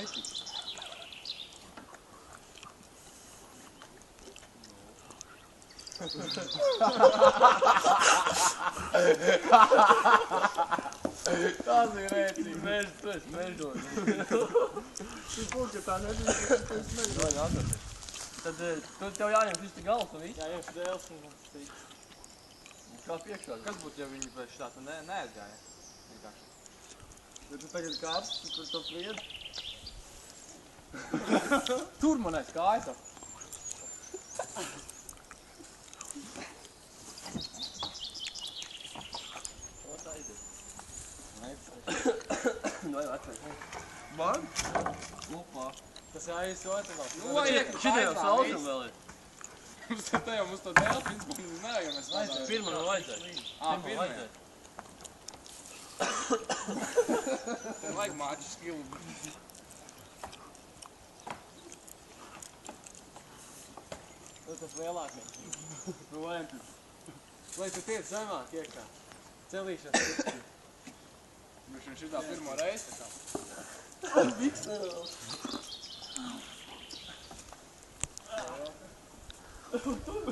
netiks. Tas ir rēcīgi. Tu esi mežoņi. Tu pulka tā nedrīkst, tu esi mežoņi. Tad tev jāņem šis te gals un viss. Jāņem šis dēls un stīk. Kā priekšā? Kas būtu, ja viņi pēc šitā tu neaizgāja? Vienkārši. Ja tu tagad kāps, tur to pried. Tur man aiz kājas ap. Vai atveik. Man? Lupā. Tas jāies otru vēl. Šitie jau saucam vēl ir. Mums te jau mums to dēlu, principā, nevajag, ja mēs Vajadzēja. Pirmā man vajadzēja. Pirmā vajadzēja. Vajag māķu skilu. Tas lielākais. Nu, lēmtis. Lai tu tiec zemāk iekā. Celīšās. Viņš šitā pirmo reizi. Viks. Tur.